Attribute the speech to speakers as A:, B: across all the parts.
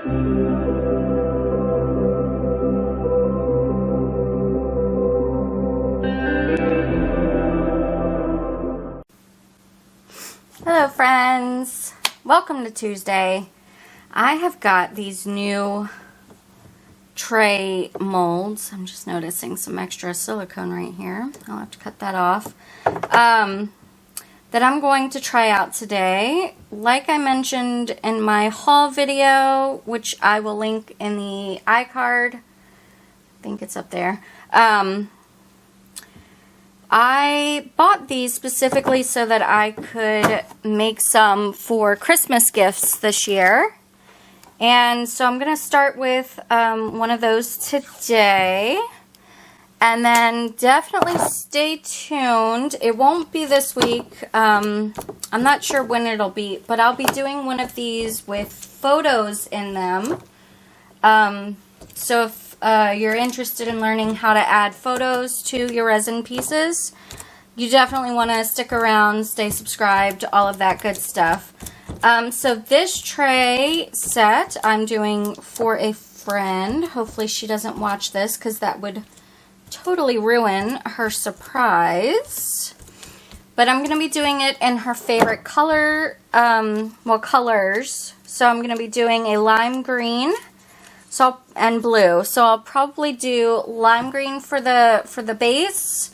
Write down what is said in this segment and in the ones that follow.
A: Hello friends, welcome to Tuesday. I have got these new tray molds. I'm just noticing some extra silicone right here. I'll have to cut that off. That I'm going to try out today. Like I mentioned in my haul video, which I will link in the iCard. I think it's up there. I bought these specifically so that I could make some for Christmas gifts this year. And so I'm going to start with one of those today. And then definitely stay tuned. It won't be this week. I'm not sure when it'll be, but I'll be doing one of these with photos in them. So if you're interested in learning how to add photos to your resin pieces, you definitely want to stick around, stay subscribed, all of that good stuff. So this tray set I'm doing for a friend. Hopefully she doesn't watch this because that would totally ruin her surprise. But I'm going to be doing it in her favorite color, colors. So I'm going to be doing a lime green and blue. So I'll probably do lime green for the base,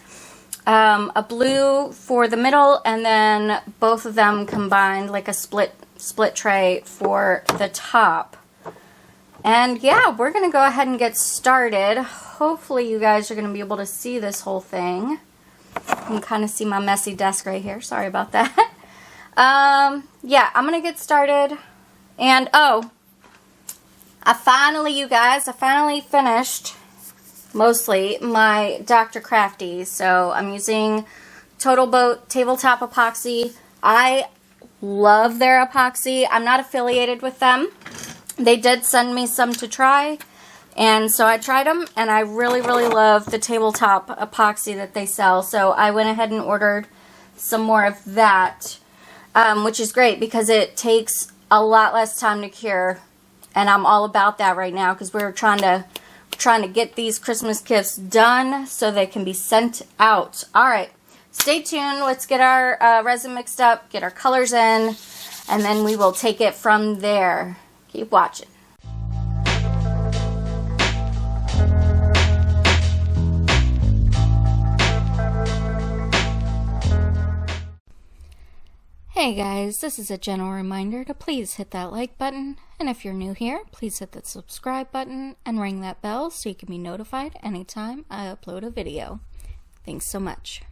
A: a blue for the middle, and then both of them combined like a split tray for the top. And yeah, we're going to go ahead and get started. Hopefully you guys are going to be able to see this whole thing. You can kind of see my messy desk right here. Sorry about that. Yeah, I'm going to get started. And oh, I finally finished mostly my Dr. Crafty. So I'm using Total Boat Tabletop Epoxy. I love their epoxy. I'm not affiliated with them. They did send me some to try, and so I tried them, and I really, really love the tabletop epoxy that they sell. So I went ahead and ordered some more of that, which is great because it takes a lot less time to cure, and I'm all about that right now because we're trying to get these Christmas gifts done so they can be sent out. All right, stay tuned. Let's get our resin mixed up, get our colors in, and then we will take it from there. Keep watching. Hey guys, this is a gentle reminder to please hit that like button, and if you're new here, please hit that subscribe button and ring that bell so you can be notified anytime I upload a video. Thanks so much.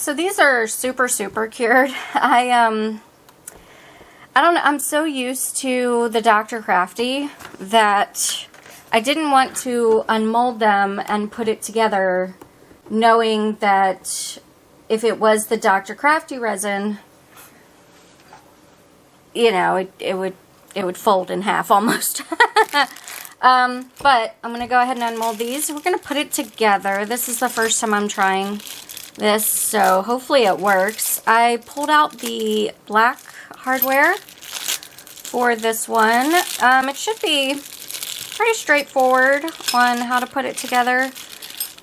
A: so these are super cured. I don't know, I'm so used to the Dr. Crafty that I didn't want to unmold them and put it together, knowing that if it was the Dr. Crafty resin, you know, it would fold in half almost. But I'm going to go ahead and unmold these. We're going to put it together. This is the first time I'm trying this, so hopefully it works. I pulled out the black hardware for this one. It should be pretty straightforward on how to put it together.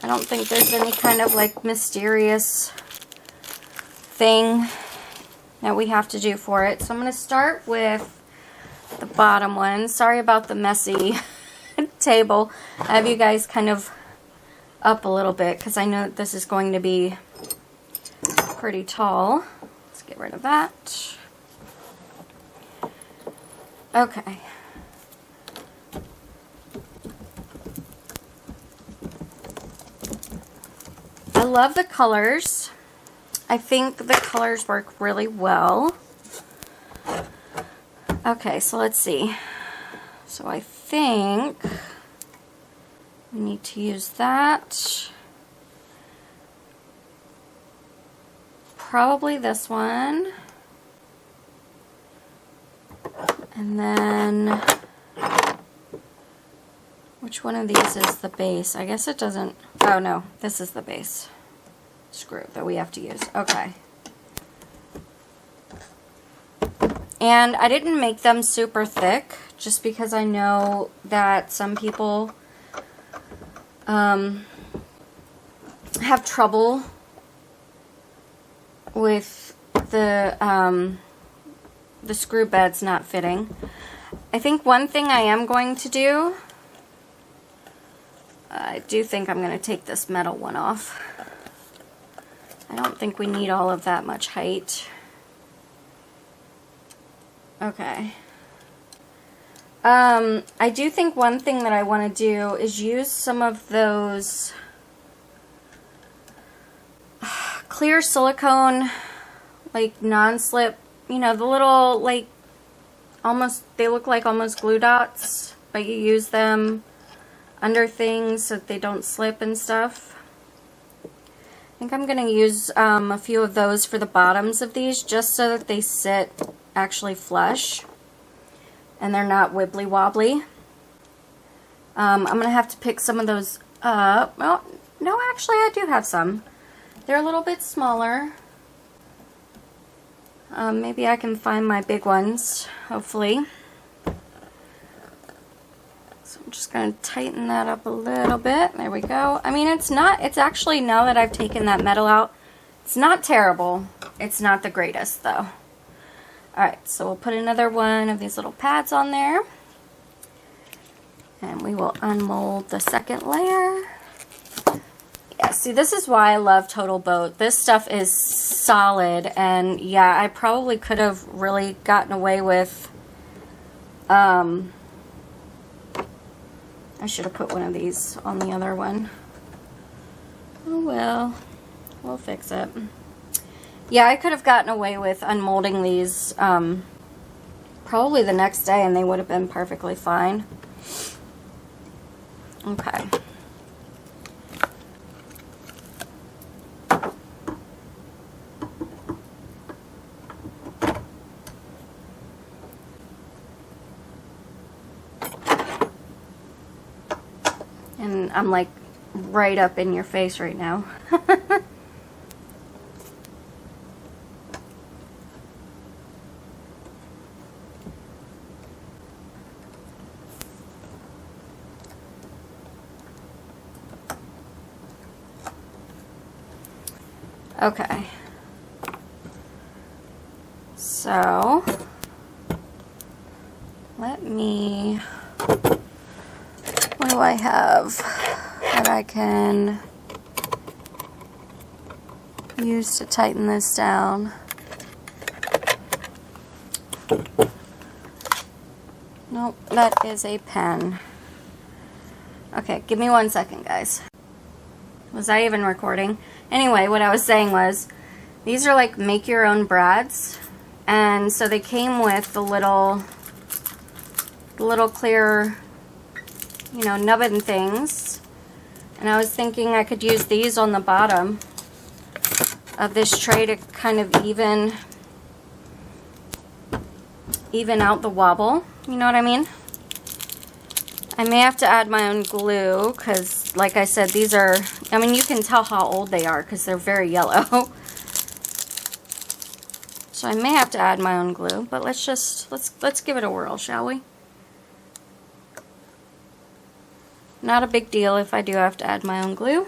A: I don't think there's any kind of like mysterious thing that we have to do for it. So I'm going to start with the bottom one. Sorry about the messy table. I have you guys kind of up a little bit because I know this is going to be pretty tall. Let's get rid of that. Okay. I love the colors. I think the colors work really well. Okay, so let's see. So I think we need to use that. Probably this one. And then, which one of these is the base? I guess it doesn't, oh no, this is the base screw that we have to use. Okay. And I didn't make them super thick just because I know that some people have trouble with the screw beds not fitting. I think one thing I am going to do, I do think I'm going to take this metal one off. I don't think we need all of that much height. Okay. I do think one thing that I want to do is use some of those clear silicone, like non-slip, you know, the little, like, almost, they look like almost glue dots, but you use them under things so that they don't slip and stuff. I think I'm going to use a few of those for the bottoms of these just so that they sit actually flush and they're not wibbly wobbly. I'm going to have to pick some of those up. Well, no, actually I do have some. They're a little bit smaller. Maybe I can find my big ones, hopefully. So I'm just going to tighten that up a little bit. There we go. I mean, it's actually, now that I've taken that metal out, it's not terrible. It's not the greatest, though. Alright, so we'll put another one of these little pads on there. And we will unmold the second layer. Yeah, see, this is why I love Total Boat. This stuff is solid, and yeah, I probably could have really gotten away with, I should have put one of these on the other one. Oh well, we'll fix it. Yeah, I could have gotten away with unmolding these probably the next day and they would have been perfectly fine. Okay. And I'm like right up in your face right now. Okay, so let me, what do I have that I can use to tighten this down? Nope, that is a pen. Okay, give me 1 second, guys. Was I even recording? Anyway, what I was saying was, These are like make your own brads. And so they came with the little clear, you know, nubbin things. And I was thinking I could use these on the bottom of this tray to kind of even out the wobble. You know what I mean? I may have to add my own glue because, like I said, these are, I mean, you can tell how old they are because they're very yellow. So I may have to add my own glue, but let's give it a whirl, shall we? Not a big deal if I do have to add my own glue.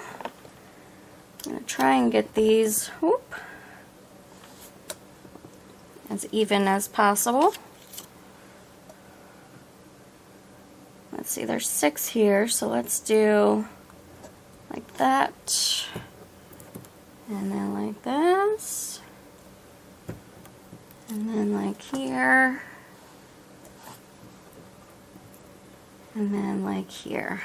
A: I'm going to try and get these, whoop, as even as possible. Let's see, there's 6 here, so let's do like that, and then like this, and then like here, and then like here.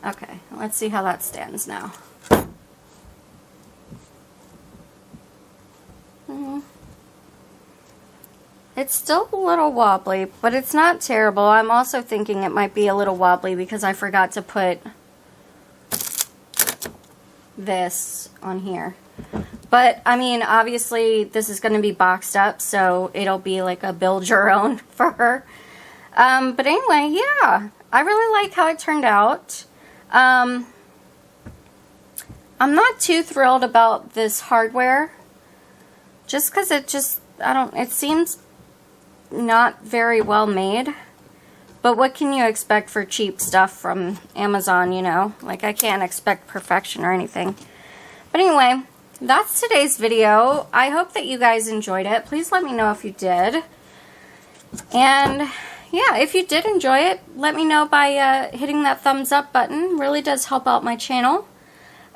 A: Okay, let's see how that stands now. It's still a little wobbly, but it's not terrible. I'm also thinking it might be a little wobbly because I forgot to put this on here. But, I mean, obviously this is going to be boxed up, so it'll be like a build your own for her. But anyway, yeah, I really like how it turned out. I'm not too thrilled about this hardware, just because it seems not very well made. But what can you expect for cheap stuff from Amazon, you know? Like, I can't expect perfection or anything. But anyway, that's today's video. I hope that you guys enjoyed it. Please let me know if you did. And yeah, if you did enjoy it, let me know by hitting that thumbs up button. It really does help out my channel.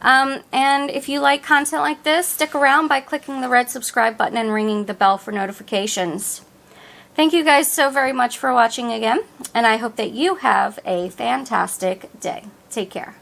A: And if you like content like this, stick around by clicking the red subscribe button and ringing the bell for notifications. Thank you guys so very much for watching again, and I hope that you have a fantastic day. Take care.